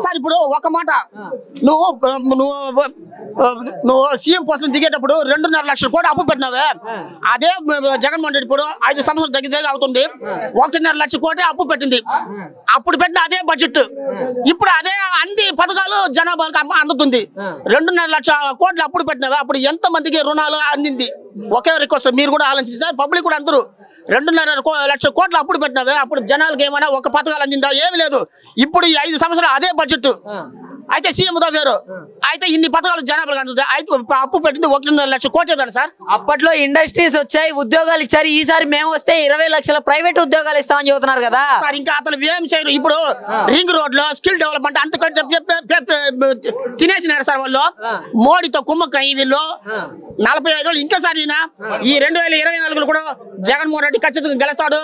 Sir ఇప్పుడు ఒక మాట నువ్వు సీఎం పోస్ట్ దిగేటప్పుడు 2.5 లక్షల కోట్లు అప్పు పెట్టినావే, అదే జగన్మోహన్ రెడ్డి ఇప్పుడు 5 సంవత్సరాలు దగ్గర అవుతుంది 1.5 లక్షల కోట్లు అప్పు పెట్టింది. అప్పుడు పెట్టిన అదే బడ్జెట్ ఇప్పుడు అదే అన్ని పథకాలు జనాభాకు అందుతుంది. 2.5 లక్షల కోట్లు అప్పుడు పెట్టినావే, అప్పుడు ఎంత మందికి రుణాలు అందింది? ఒకే రిక్వెస్ట్, మీరు కూడా ఆలోచించి సార్, పబ్లిక్ కూడా అందరూ 2.5 లక్షల కోట్లు అప్పుడు పెట్టినావే, అప్పుడు జనాలకు ఏమైనా ఒక పథకాలు అందిందా? ఏమి లేదు. ఇప్పుడు ఈ 5 సంవత్సరాలు అదే బడ్జెట్ అయితే సీఎం దా వేరు అయితే ఇన్ని పథకాలు జనాభాలకు అందుతుంది. అయితే అప్పు పెట్టింది 1.5 లక్షల కోట్లు సార్. అప్పట్లో ఇండస్ట్రీస్ వచ్చాయి, ఉద్యోగాలు ఇచ్చారు. ఈసారి మేము వస్తే 20 లక్షల ప్రైవేట్ ఉద్యోగాలు ఇస్తామని చెబుతున్నారు కదా సార్. ఇంకా అతను ఏం చేయరు. ఇప్పుడు రింగ్ రోడ్ లో స్కిల్ డెవలప్మెంట్ అంతకంటే తినేసినారు సార్ వాళ్ళు. మోడీతో కుమ్మక్కయ్యి వీళ్ళు 45 రోజులు. ఇంకా సార్ ఈయన ఈ 2024 కూడా జగన్మోహన్ రెడ్డి ఖచ్చితంగా గెలుస్తాడు.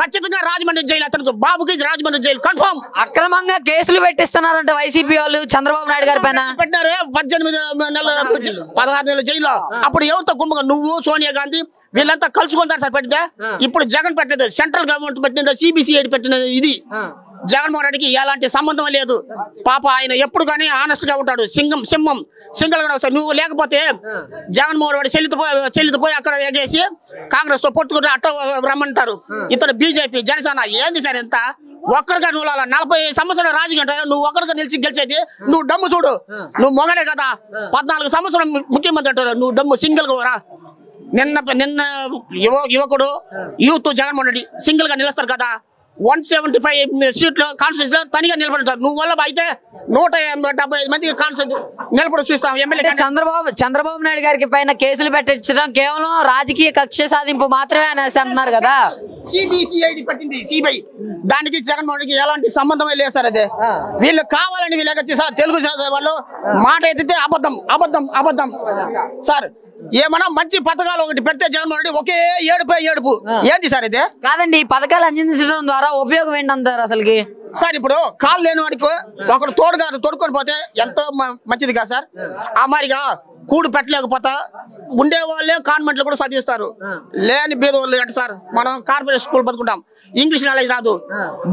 ఖచ్చితంగా రాజమండ్రి జైలు, అతనికి బాబుకి రాజమండ్రి జైలు కన్ఫర్మ్. అక్రమంగా కేసులు పెట్టిస్తున్నారంటే వైసీపీ వాళ్ళు చంద్రబాబు నాయుడు గారి పైన పెట్టారు. 18 నెలల 16 నెలల జైల్లో. అప్పుడు ఎవరితో కుమ్మగా నువ్వు సోనియా గాంధీ వీళ్ళంతా కలుసుకుంటారు సార్ పెట్టితే. ఇప్పుడు జగన్ పెట్టినది సెంట్రల్ గవర్నమెంట్ పెట్టినది, సిబిసిఐడి పెట్టినది. ఇది జగన్మోహన్ రెడ్డికి ఎలాంటి సంబంధం లేదు. పాప ఆయన ఎప్పుడు కానీ ఆనెస్ట్ గా ఉంటాడు. సింహం సింగల్ గా వస్తాడు. నువ్వు లేకపోతే జగన్మోహన్ రెడ్డి చెల్లితో పోయి అక్కడ ఎగేసి కాంగ్రెస్ తో పొత్తుకుంటే అట్ట రమ్మంటారు. ఇతడు బీజేపీ జనసేన ఏంది సార్ ఎంత ఒక్కరిగా నువ్వు 40 సంవత్సరాల రాజకీయం అంటారు. నువ్వు ఒక్కరిగా నిలిచి గెలిచేది నువ్వు డమ్ము చూడు. నువ్వు మొగడే కదా, 14 సంవత్సరం ముఖ్యమంత్రి అంటారు. నువ్వు డమ్ము సింగిల్ గా రా. నిన్న యువకుడు యూత్ జగన్మోహన్ రెడ్డి సింగిల్ గా నిలుస్తారు కదా. 175 సీట్లు కాన్స్టిట్యూన్స్ లో తనిగా నిలబడతారు. నువ్వు వల్ల అయితే 175 మంది కాన్స్టిట్యూన్స్ నిలబడి చూస్తాం. ఎమ్మెల్యే చంద్రబాబు నాయుడు గారికి పైన కేసులు పెట్టించడం కేవలం రాజకీయ కక్ష సాధింపు మాత్రమే అనేసి అంటున్నారు కదా. సిబిసిఐడి పట్టింది సిబిఐ, దానికి జగన్మోహన్ రెడ్డికి ఎలాంటి సంబంధమే లేదు సార్. అదే వీళ్ళు కావాలని వీళ్ళకి సార్ తెలుగు వాళ్ళు మాట ఎత్తితే అబద్ధం సార్. ఏమన్నా మంచి పథకాలు ఒకటి పెడితే జగన్మోహన్ రెడ్డి ఒకే ఏడుపు ఏంది సార్ ఇది? కాదండి, ఈ పథకాలు అందించడం ద్వారా ఉపయోగం ఏంటంటారు అసలుకి? సార్ ఇప్పుడు కాళ్ళు లేని వాడికి ఒకడు తోడుకొని పోతే ఎంతో మంచిది కదా సార్. ఆ మారిగా కూడు పెట్టలేకపోతా ఉండే వాళ్ళే కాన్వెంట్లు కూడా చదివిస్తారు. లేని బీదవాళ్ళు ఎట్ట సార్? మనం కార్పొరేట్ స్కూల్ బతుకుంటాం, ఇంగ్లీష్ నాలెడ్జ్ రాదు.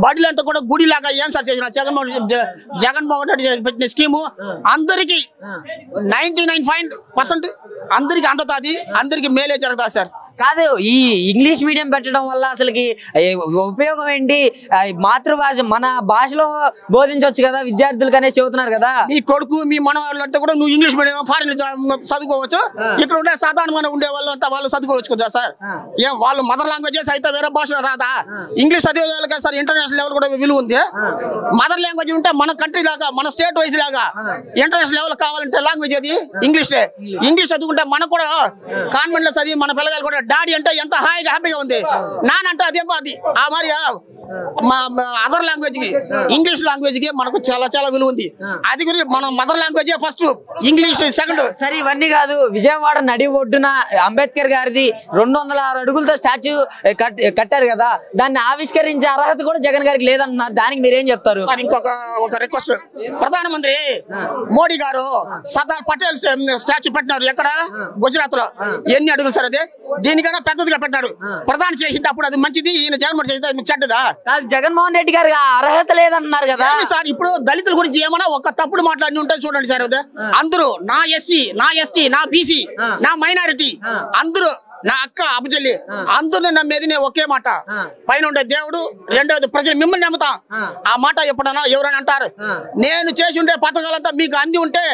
బడిలో అంతా కూడా గుడి లాగా ఏం సార్ చేసిన జగన్మోహన్ రెడ్డి పెట్టిన స్కీము అందరికి 99% అందరికి అందుతుంది, అందరికి మేలే జరుగుతుంది సార్. కాదు, ఈ ఇంగ్లీష్ మీడియం పెట్టడం వల్ల అసలుకి ఉపయోగం ఏంటి? మాతృభాష మన భాషలో బోధించవచ్చు కదా విద్యార్థులకు అనేసి చెబుతున్నారు కదా. మీ కొడుకు మీ మనవాళ్ళు అంటే కూడా నువ్వు ఇంగ్లీష్ మీడియం ఫారిన్ చదువుకోవచ్చు. ఇక్కడ ఉండే సాధారణంగా ఉండే వాళ్ళు అంతా వాళ్ళు చదువుకోవచ్చు కదా సార్. ఏం వాళ్ళు మదర్ లాంగ్వేజెస్ అయితే వేరే భాష రాదా? ఇంగ్లీష్ చదివే వాళ్ళకి సార్ ఇంటర్నేషనల్ లెవెల్ కూడా విలువ ఉంది. మదర్ లాంగ్వేజ్ ఉంటే మన కంట్రీ లాగా మన స్టేట్ వైజ్ లాగా ఇంటర్నేషనల్ లెవెల్ కావాలంటే లాంగ్వేజ్ అది ఇంగ్లీష్. ఇంగ్లీష్ చదువుకుంటే మనకు కూడా కాన్వెంట్ లో చదివి మన పిల్లలు కూడా డాడీ అంటే ఎంత హ్యాపీగా ఉంది, నాన్న అంటే అదే అది. ఆ మరి అదర్ లాంగ్వేజ్ కి ఇంగ్లీష్ లాంగ్వేజ్ కి మనకు చాలా విలువ ఉంది. అది గురించి మనం mother language first, English second. సరే ఇవన్నీ కాదు, విజయవాడ నడి ఒడ్డున అంబేద్కర్ గారిది 206 అడుగులతో స్టాచ్యూ కట్టారు కదా, దాన్ని ఆవిష్కరించే అర్హత కూడా జగన్ గారికి లేదంటున్నారు. దానికి మీరేం చెప్తారు? ఒక రిక్వెస్ట్, ప్రధానమంత్రి మోడీ గారు సర్దార్ పటేల్ స్టాచ్యూ పెట్టినారు ఎక్కడ? గుజరాత్ లో. ఎన్ని అడుగులు సార్? అదే దీనికన్నా పెద్దదిగా పెట్టాడు. ప్రధాని చేసింది అప్పుడు అది మంచిది, ఈయన జగన్మోహన్ చేసింది చెడ్డదా? జగన్మోహన్ రెడ్డి గారికి అర్హత లేదంటున్నారు కదా సార్. ఇప్పుడు దళితుల గురించి ఏమన్నా ఒక తప్పుడు మాట్లాడి ఉంటే చూడండి సార్. అందరూ నా ఎస్సీ, నా ఎస్టీ, నా బీసీ, నా మైనారిటీ, అందరూ నా అక్క అబ్బుజల్లి, అందరూ నమ్మేది నేను ఒకే మాట, పైన ఉండే దేవుడు, రెండోది ప్రజలు మిమ్మల్ని నమ్ముతా. ఆ మాట ఎప్పుడన్నా ఎవరైనా అంటారు నేను చేసి ఉండే పథకాలంతా మీకు అంది ఉంటే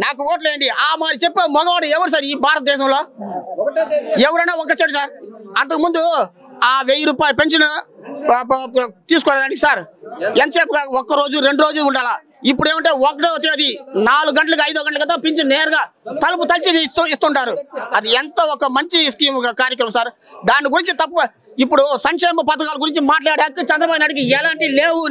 నాకు ఓట్లేయండి. ఆ మరి చెప్పే మగవాడు ఎవరు సార్ ఈ భారతదేశంలో? ఎవరైనా ఒక సైడ్ సార్. అంతకుముందు ఆ 1000 రూపాయలు పెన్షన్ తీసుకోవడానికి సార్ ఎంతసేపు 1 రోజు 2 రోజులు ఉండాలా. ఇప్పుడు ఏమంటే 1వ తేదీ 4 గంటలకు 5 గంటలకు పింఛన్ నేరుగా తలుపు తలిచి ఇస్తుంటారు. అది ఎంత ఒక మంచి స్కీమ్ కార్యక్రమం సార్. దాని గురించి తప్పు. ఇప్పుడు సంక్షేమ పథకాల గురించి మాట్లాడాక చంద్రబాబు నాయుడుకి ఎలాంటి లేవు.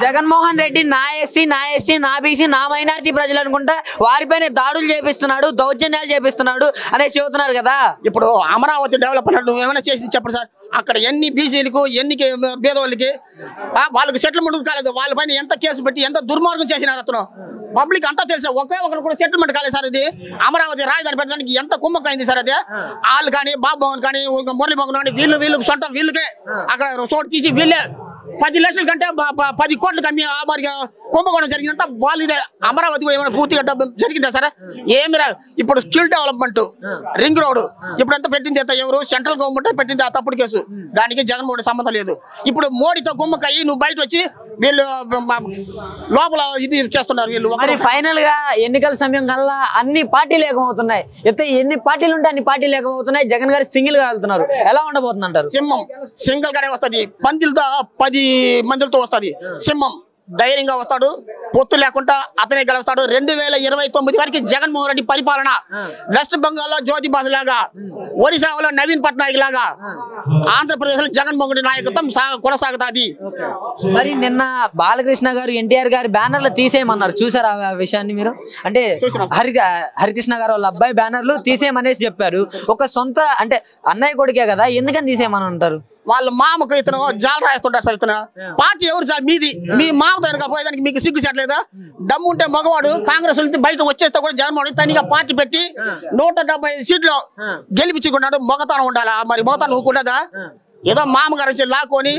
జగన్మోహన్ రెడ్డి నా ఎస్సీ, నా ఎస్టీ, నా బీసీ, నా మైనారిటీ ప్రజలు అనుకుంటా వారిపైన దాడులు చేపిస్తున్నాడు, దౌర్జన్యాలు చేపిస్తున్నాడు అనేసి చెబుతున్నారు కదా. ఇప్పుడు అమరావతి డెవలప్మెంట్ నువ్వు ఏమైనా చేసి చెప్పండి సార్. అక్కడ ఎన్ని బీసీలకు ఎన్ని పేదవాళ్ళకి వాళ్ళకి సెటిల్మెంట్ కాలేదు. వాళ్ళపైన ఎంత కేసు పెట్టి ఎంత దుర్మార్గం చేసినారు అతను. పబ్లిక్ అంతా తెలుసా, ఒకే ఒకరు కూడా సెటిల్మెంట్ కాలేదు సార్. ఇది అమరావతి రాజధాని పెట్టడానికి ఎంత కుమ్మకైంది సార్. అదే వాళ్ళు కానీ బాబు భవన్ కానీ మురళీ భవన్ కానీ వీళ్ళు సొంతం వీళ్ళకే అక్కడ చోటు తీసి వీళ్ళే 10 లక్షల కంటే 10 కోట్లు కమ్మి ఆ మరి కుంభకోణం జరిగిందంతా వాళ్ళదే. అమరావతి కూడా ఏమైనా పూర్తిగా డబ్బు జరిగిందా సరే? ఏమి ఇప్పుడు స్కిల్ డెవలప్మెంట్ రింగ్ రోడ్ ఇప్పుడు ఎంత పెట్టింది అంత ఎవరు? సెంట్రల్ గవర్నమెంట్ పెట్టింది. ఆ తప్పుడు కేసు, దానికి జగన్మోహన్ సంబంధం లేదు. ఇప్పుడు మోడీతో గుమ్మకయ్యి నువ్వు బయట వచ్చి వీళ్ళు లోపల ఇది చేస్తున్నారు వీళ్ళు. మరి ఫైనల్ గా ఎన్నికల సమయం కల్లా అన్ని పార్టీలు ఏకమవుతున్నాయి. ఎన్ని పార్టీలు ఉంటే అన్ని పార్టీలు ఏకమవుతున్నాయి. జగన్ గారు సింగిల్ గా వెళ్తున్నారు. ఎలా ఉండబోతుంది అంటారు? సింహం సింగిల్ గానే వస్తుంది. పందిలతో 10 మందిలతో వస్తుంది. సింహం ధైర్యంగా వస్తాడు, పొత్తు లేకుండా అతనే గెలుస్తాడు. 2029 వరకు జగన్మోహన్ రెడ్డి పరిపాలన వెస్ట్ బెంగాల్లో జ్యోతి బాసు లాగా, ఒరిస్సాలో నవీన్ పట్నాయక్ లాగా, ఆంధ్రప్రదేశ్ లో జగన్మోహన్ రెడ్డి నాయకత్వం కొనసాగుతుంది. మరి నిన్న బాలకృష్ణ గారు ఎన్టీఆర్ గారి బ్యానర్లు తీసేయమన్నారు, చూసారా ఆ విషయాన్ని మీరు? అంటే హరికృష్ణ గారు వాళ్ళ అబ్బాయి బ్యానర్లు తీసేయమనేసి చెప్పారు. ఒక సొంత అంటే అన్నయ్య కొడుకే కదా, ఎందుకని తీసేయమని అంటారు? వాళ్ళ మామకు ఇతను జాల రాస్తుంటారు సార్. ఇతను పార్టీ ఎవరు సార్? మీది. మీ మామతో పోయేదానికి మీకు సిగ్గు చెట్లేదా? దమ్ము ఉంటే మగవాడు కాంగ్రెస్ నుంచి బయట వచ్చేస్తే కూడా జగన్మోహన్ తనిగా పార్టీ పెట్టి 175 సీట్లు గెలిపించుకున్నాడు. మొగతనం ఉండాలా? మరి మొగతనం నువ్వు ఉండదా? ఏదో మామగారు వచ్చి లాక్కొని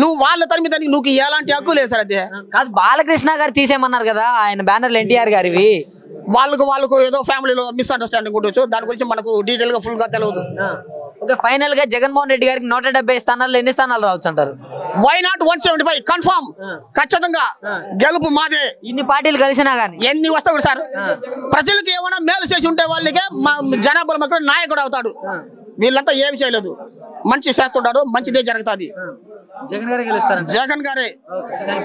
నువ్వు వాళ్ళ తరిమిదానికి నువ్వు ఎలాంటి హక్కు లేదు సార్. అదే కాదు, బాలకృష్ణ గారు తీసేయమన్నారు కదా ఆయన బ్యానర్లు ఎన్టీఆర్ గారివి. వాళ్ళకు ఏదో ఫ్యామిలీలో మిస్అండర్స్టాండింగ్ ఉండొచ్చు. దాని గురించి మనకు డీటెయిల్ గా ఫుల్ గా తెలియదు. ఓకే, ఫైనల్ గా జగన్మోహన్ రెడ్డి గారికి 170 స్థానాల్లో ఎన్ని స్థానాలు రావచ్చు అంటారు? వై నాట్ 175 కన్ఫర్మ్, ఖచ్చితంగా గెలుపు మాదే. ఇన్ని పార్టీలు కలిసినా గానీ ఎన్ని వస్తాడు సార్? ప్రజలకు ఏమైనా మేలు చేసి ఉంటే వాళ్ళకే జనాభా నాయకుడు అవుతాడు. వీళ్ళంతా ఏమి చేయలేదు, మంచి చేస్తుంటాడు, మంచిదే జరుగుతుంది. జగన్ గారే గెలుస్తారు. జగన్ గారే.